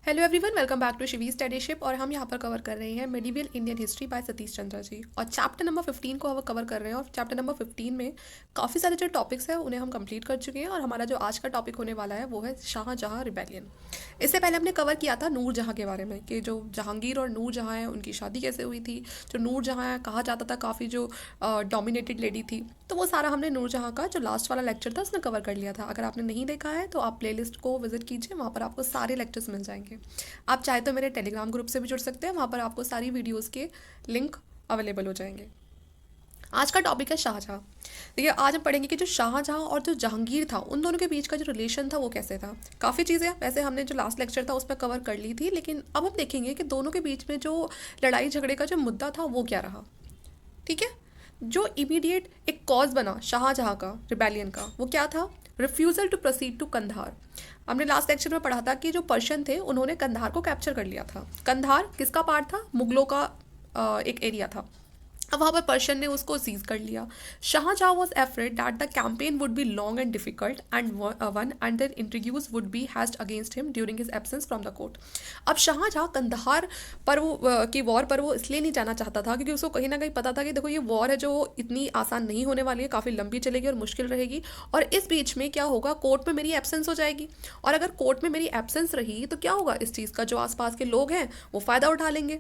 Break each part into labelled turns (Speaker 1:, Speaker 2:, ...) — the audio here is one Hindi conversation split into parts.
Speaker 1: Hello everyone, welcome back to Shivi studyship. और हम यहाँ पर कवर कर रहे हैं medieval Indian history by Satish Chandra ji, और चैप्टर नंबर 15 को हम कवर कर रहे हैं। और चैप्टर नंबर 15 में काफ़ी सारे जो टॉपिक्स हैं उन्हें हम कंप्लीट कर चुके हैं। और हमारा जो आज का टॉपिक होने वाला है वो है शाहजहाँ रिबेलियन। इससे पहले हमने कवर किया था नूर जहाँ के बारे में, कि जो जहांगीर और नूर जहाँ हैं उनकी शादी कैसे हुई थी। जो नूर जहाँ है कहा जाता था काफ़ी जो डोमिनेटेड लेडी थी, तो वो सारा हमने नूर जहाँ का जो लास्ट वाला लेक्चर था उसमें कवर कर लिया था। अगर आपने नहीं देखा है तो आप प्लेलिस्ट को विजिट कीजिए, वहाँ पर आपको सारे लेक्चर्स मिल जाएंगे। आप चाहे तो मेरे टेलीग्राम ग्रुप से भी जुड़ सकते हैं, वहाँ पर आपको सारी वीडियोस के लिंक अवेलेबल हो जाएंगे। आज का टॉपिक है शाहजहाँ। देखिए, आज हम पढ़ेंगे कि जो शाहजहाँ और जो जहांगीर था उन दोनों के बीच का जो रिलेशन था वो कैसे था। काफ़ी चीज़ें वैसे हमने जो लास्ट लेक्चर था उसमें कवर कर ली थी, लेकिन अब हम देखेंगे कि दोनों के बीच में जो लड़ाई झगड़े का जो मुद्दा था वो क्या रहा। ठीक है। जो इमीडिएट एक कॉज बना शाहजहाँ का रिबेलियन का, वो क्या था? Refusal to proceed to Kandahar. हमने लास्ट लेक्चर में पढ़ा था कि जो पर्शियन थे उन्होंने कंधार को कैप्चर कर लिया था। कंधार किसका पार्ट था? मुगलों का एक एरिया था। अब वहाँ पर पर्शियन ने उसको सीज कर लिया। Shahjahan was afraid that the campaign would be long and difficult and one and then introduce would be hatched against him during his absence from the court. अब शाहजहाँ कंधार पर वो की वॉर पर वो इसलिए नहीं जाना चाहता था क्योंकि उसको कहीं ना कहीं पता था कि देखो ये वॉर है जो इतनी आसान नहीं होने वाली है, काफ़ी लंबी चलेगी और मुश्किल रहेगी। और इस बीच में क्या होगा, कोर्ट में मेरी एब्सेंस हो जाएगी। और अगर कोर्ट में मेरी एब्सेंस रही तो क्या होगा, इस चीज़ का जो आसपास के लोग हैं वो फ़ायदा उठा लेंगे।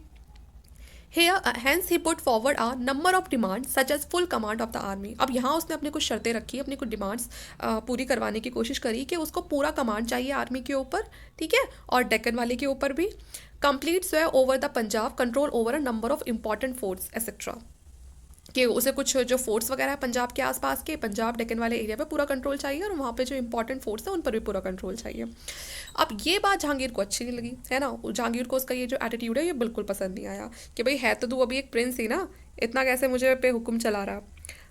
Speaker 1: Hence he put forward a number of demands such as full command of the army। अब यहाँ उसने अपनी कुछ शर्तें रखी, अपनी कुछ डिमांड्स पूरी करवाने की कोशिश करी कि उसको पूरा कमांड चाहिए आर्मी के ऊपर, ठीक है, और डेक्कन वाले के ऊपर भी। कंप्लीट स्वे over the Punjab, control over a number of important forts etcetera, कि उसे कुछ जो फोर्ट्स वगैरह है पंजाब के आसपास के, पंजाब डेक्कन वाले एरिया पे पूरा कंट्रोल चाहिए, और वहाँ पे जो इंपॉर्टेंट फोर्ट्स हैं उन पर भी पूरा कंट्रोल चाहिए। अब ये बात जहांगीर को अच्छी नहीं लगी, है ना। जहांगीर को उसका ये जो एटीट्यूड है ये बिल्कुल पसंद नहीं आया कि भाई है तो तू अभी एक प्रिंस ही ना, इतना कैसे मुझे पे हुक्म चला रहा।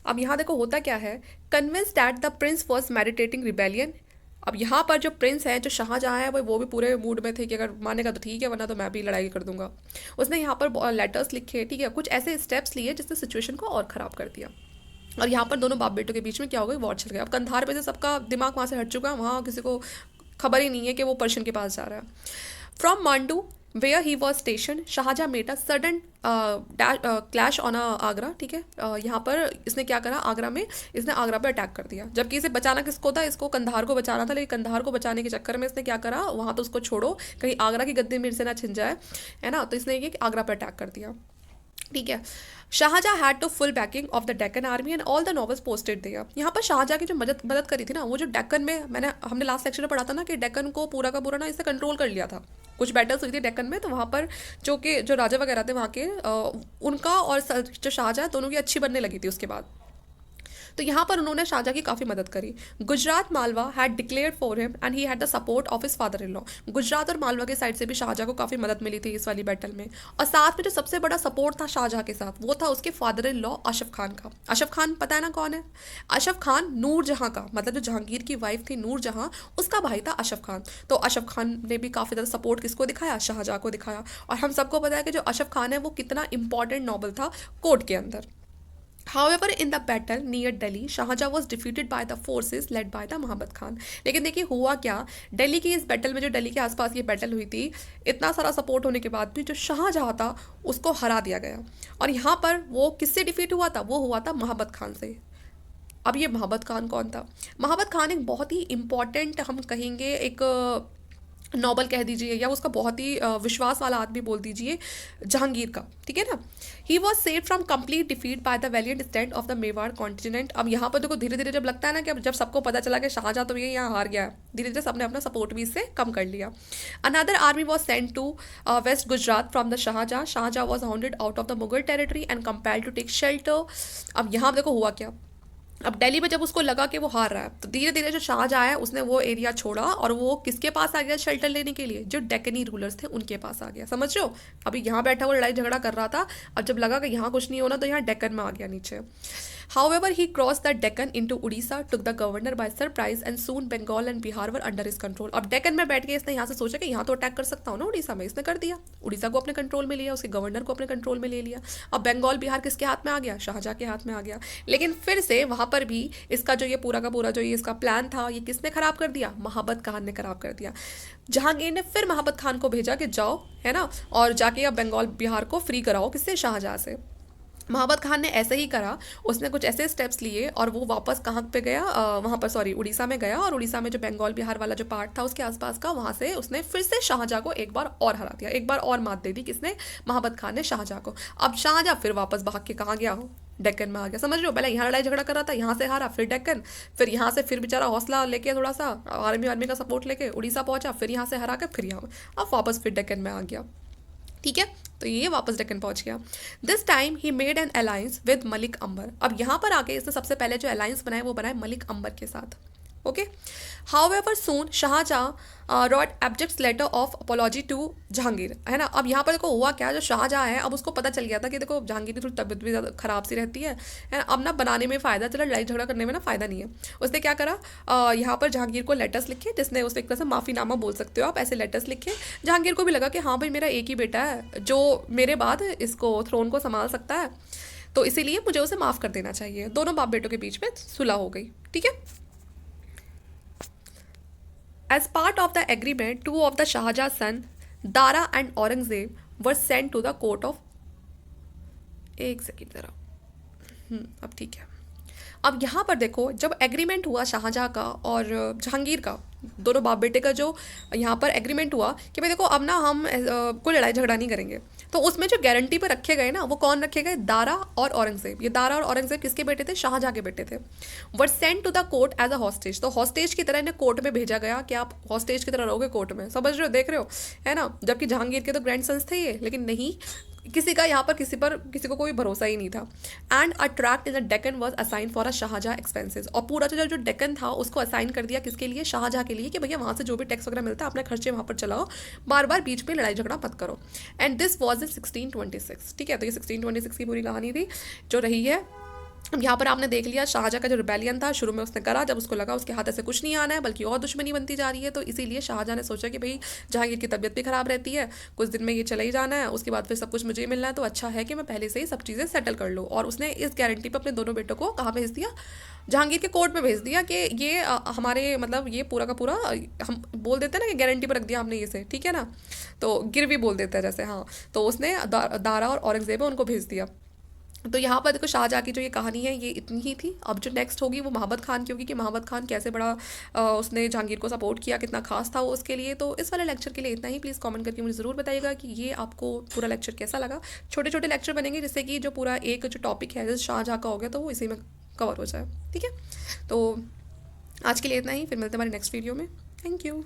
Speaker 1: अब यहाँ देखो होता क्या है, convince that the Prince was meditating rebellion. अब यहाँ पर जो प्रिंस है, जो शाहजहाँ है, वो भी पूरे मूड में थे कि अगर मानेगा तो ठीक है, वरना तो मैं भी लड़ाई कर दूंगा। उसने यहाँ पर लेटर्स लिखे, ठीक है, कुछ ऐसे स्टेप्स लिए जिसने सिचुएशन को और ख़राब कर दिया। और यहाँ पर दोनों बाप बेटों के बीच में क्या हो गई, वॉर चल गया। अब कंधार पे से सबका दिमाग वहाँ से हट चुका है, वहाँ किसी को खबर ही नहीं है कि वो पर्शियन के पास जा रहा है। From Mandu where he was station, Shahjahan met a sudden clash on Agra, ठीक है। यहाँ पर इसने क्या करा, आगरा में इसने आगरा पर अटैक कर दिया, जबकि इसे बचाना किसको था, इसको कंधार को बचाना था। लेकिन कंधार को बचाने के चक्कर में इसने क्या करा, वहाँ तो उसको छोड़ो, कहीं आगरा की गद्दी मेरे से ना छिन जाए, है ना। तो इसने ये आगरा पर अटैक कर दिया, ठीक है। Shahjahan had to full backing of the Deccan army and all the nobles posted there. यहाँ पर शाहजहाँ की जो मदद मदद करी थी ना, वो जो डेक्कन में हमने लास्ट लेक्चर में पढ़ा था ना कि डेक्कन को पूरा का पूरा ना इसने कंट्रोल कर लिया था। कुछ बैटल्स हुई थी डेक्कन में, तो वहाँ पर जो राजा वगैरह थे वहाँ के, उनका और जो शाहजहाँ दोनों की अच्छी बनने लगी थी उसके बाद। तो यहाँ पर उन्होंने शाहजहाँ की काफ़ी मदद करी। Gujarat Malwa had declared for him and he had the support of his father in law. Gujarat और मालवा के साइड से भी शाहजहाँ को काफ़ी मदद मिली थी इस वाली बैटल में। और साथ में जो सबसे बड़ा सपोर्ट था शाहजहाँ के साथ, वो था उसके फादर इन लॉ अशफ खान का। अशफ खान पता है ना कौन है? अशफ खान नूर जहाँ का, मतलब जो जहांगीर की वाइफ थी नूर जहाँ, उसका भाई था अशफ खान। तो अशफ खान ने भी काफ़ी ज़्यादा सपोर्ट किसको दिखाया, शाहजहाँ को दिखाया। और हम सबको पता है कि जो अशफ खान है वो कितना इंपॉर्टेंट नॉबल था कोर्ट के अंदर। However, in the battle near Delhi, Shahjahan was defeated by the forces led by the Muhammad Khan। लेकिन देखिए हुआ क्या, दिल्ली की इस बैटल में, जो दिल्ली के आसपास ये बैटल हुई थी, इतना सारा सपोर्ट होने के बाद भी जो शाहजहाँ था उसको हरा दिया गया। और यहाँ पर वो किससे डिफीट हुआ था, वो हुआ था मोहम्मद खान से। अब ये मोहम्मद खान कौन था? मोहम्मद खान एक बहुत ही इंपॉर्टेंट, हम कहेंगे एक नॉबल कह दीजिए, या उसका बहुत ही विश्वास वाला आदमी बोल दीजिए जहांगीर का, ठीक है ना। He was save from complete defeat by the valiant stand of the Mewar continent. अब यहाँ पर देखो धीरे धीरे जब लगता है ना कि अब जब सबको पता चला कि शाहजहाँ तो ये यहाँ हार गया है, धीरे धीरे सबने अपना सपोर्ट भी इससे कम कर लिया। Another army was sent to west Gujarat from the Shahjahan. Shahjahan was hounded out of the Mughal territory and compelled to take shelter. अब यहाँ देखो हुआ क्या, अब दिल्ली में जब उसको लगा कि वो हार रहा है, तो धीरे धीरे जो शाहजहाँ है उसने वो एरिया छोड़ा और वो किसके पास आ गया शेल्टर लेने के लिए, जो डेक्कनी रूलर्स थे उनके पास आ गया। समझ रहे हो, अभी यहाँ बैठा हुआ लड़ाई झगड़ा कर रहा था, अब जब लगा कि यहाँ कुछ नहीं होना तो यहाँ डेक्कन में आ गया नीचे। However, he crossed the Deccan into Odisha, took the governor by surprise, and soon Bengal and Bihar were under his control. अब डेक्कन में बैठ के इसने यहाँ से सोचा कि यहाँ तो अटैक कर सकता हूँ ना उड़ीसा में, इसने कर दिया। उड़ीसा को अपने कंट्रोल में लिया, उसके गवर्नर को अपने कंट्रोल में ले लिया। अब बंगाल बिहार किसके हाथ में आ गया? शाहजहाँ के हाथ में आ गया। लेकिन फिर से वहाँ पर भी इसका जो ये पूरा का पूरा जो ये इसका प्लान था, ये किसने खराब कर दिया? महाबत खान ने खराब कर दिया। जहांगीर ने फिर महाबत खान को भेजा कि जाओ, है ना, और जाके अब बंगाल बिहार को फ्री कराओ, किससे? शाहजहाँ से। महाबत खान ने ऐसे ही करा, उसने कुछ ऐसे स्टेप्स लिए और वो वापस कहाँ पे गया, वहाँ पर सॉरी उड़ीसा में गया, और उड़ीसा में जो बंगाल बिहार वाला जो पार्ट था उसके आसपास का, वहाँ से उसने फिर से शाहजहाँ को एक बार और हरा दिया, एक बार और मात दे दी। किसने? महाबत खान ने शाहजहाँ को। अब शाहजहाँ फिर वापस भाग के कहाँ गया हो? डेक्कन में आ गया। समझ रहे हो? पहले यहाँ लड़ाई झगड़ा कर रहा था, यहाँ से हारा, फिर डेक्कन, फिर यहाँ से फिर बेचारा हौसला लेके थोड़ा सा आर्मी का सपोर्ट लेके उड़ीसा पहुंचा, फिर यहाँ से हरा कर फिर यहाँ, अब वापस फिर डेक्कन में आ गया। ठीक है, तो ये वापस डेक्कन पहुंच गया। This time he made an alliance with Malik Ambar. अब यहाँ पर आके इसने सबसे पहले जो अलायंस बनाया वो बनाया मलिक अंबर के साथ। Okay, however soon Shahjahan wrote abjects letter of apology to Jahangir, है ना। अब यहाँ पर देखो हुआ क्या, जो शाहजहाँ है अब उसको पता चल गया था कि देखो जहांगीर की थोड़ी तबीयत भी ज़्यादा खराब सी रहती है ना, अब ना बनाने में फ़ायदा, चलो लड़ाई झगड़ा करने में ना फ़ायदा नहीं है। उसने क्या करा, यहाँ पर जहांगीर को लेटर्स लिखे, जिसने उसने एक तरह से माफ़ीनामा बोल सकते हो आप, ऐसे लेटर्स लिखे। जहांगीर को भी लगा कि हाँ भाई मेरा एक ही बेटा है जो मेरे बाद इसको थ्रोन को संभाल सकता है, तो इसीलिए मुझे उसे माफ़ कर देना चाहिए। दोनों बाप बेटों के बीच में सुलह हो गई। ठीक है। As part of the agreement, two of the Shahjahan's son, Dara and Aurangzeb, were sent to the court of। एक सेकेंड जरा, अब ठीक है। अब यहाँ पर देखो, जब एग्रीमेंट हुआ शाहजहाँ का और जहांगीर का, दोनों बाप बेटे का जो यहाँ पर एग्रीमेंट हुआ कि भाई देखो अब ना हम कोई लड़ाई झगड़ा नहीं करेंगे, तो उसमें जो गारंटी पर रखे गए ना, वो कौन रखे गए? दारा और औरंगजेब। ये दारा और औरंगजेब किसके बेटे थे? शाहजहाँ के बेटे थे। Were sent to the court as a hostage, तो हॉस्टेज की तरह इन्हें कोर्ट में भेजा गया कि आप हॉस्टेज की तरह रहोगे कोर्ट में। समझ रहे हो? देख रहे हो, है ना। जबकि जहांगीर के तो ग्रैंड सन्स थे ये, लेकिन नहीं, किसी का यहाँ पर किसी को कोई भरोसा ही नहीं था। And a tract in the Deccan was assign for a Shahjahan expenses, और पूरा जो डेक्कन था उसको असाइन कर दिया किसके लिए? शाहजहाँ के लिए, कि भैया वहाँ से जो भी टैक्स वगैरह मिलता है अपने खर्चे वहाँ पर चलाओ, बार बार बीच में लड़ाई झगड़ा मत करो। And this was in 1626। ठीक है, तो ये 1626 की पूरी कहानी थी जो रही है। अब यहाँ पर आपने देख लिया शाहजहाँ का जो रिबेलियन था शुरू में उसने करा, जब उसको लगा उसके हाथ से कुछ नहीं आना है बल्कि और दुश्मनी बनती जा रही है, तो इसीलिए शाहजहाँ ने सोचा कि भाई जहांगीर की तबीयत भी खराब रहती है, कुछ दिन में ये चला ही जाना है, उसके बाद फिर सब कुछ मुझे ही मिलना है, तो अच्छा है कि मैं पहले से ही सब चीज़ें सेटल कर लूँ। और उसने इस गारंटी पर अपने दोनों बेटों को कहाँ भेज दिया? जहांगीर के कोर्ट में भेज दिया कि ये हमारे मतलब ये पूरा का पूरा हम बोल देते हैं ना कि गारंटी पर रख दिया हमने इसे, ठीक है ना, तो गिरवी बोल देते हैं जैसे, हाँ। तो उसने दारा और औरंगजेब है उनको भेज दिया। तो यहाँ पर देखो शाहजहाँ की जो ये कहानी है ये इतनी ही थी। अब जो नेक्स्ट होगी वो महाबत खान की होगी, कि महाबत खान कैसे बड़ा उसने जहांगीर को सपोर्ट किया, कितना खास था वो उसके लिए। तो इस वाले लेक्चर के लिए इतना ही। प्लीज़ कमेंट करके मुझे ज़रूर बताइएगा कि ये आपको पूरा लेक्चर कैसा लगा। छोटे छोटे लेक्चर बनेंगे जिससे कि जो पूरा एक जो टॉपिक है जैसे शाहजहाँ का हो गया तो वो इसी में कवर हो जाए। ठीक है, तो आज के लिए इतना ही, फिर मिलते हैं हमारे नेक्स्ट वीडियो में। Thank you.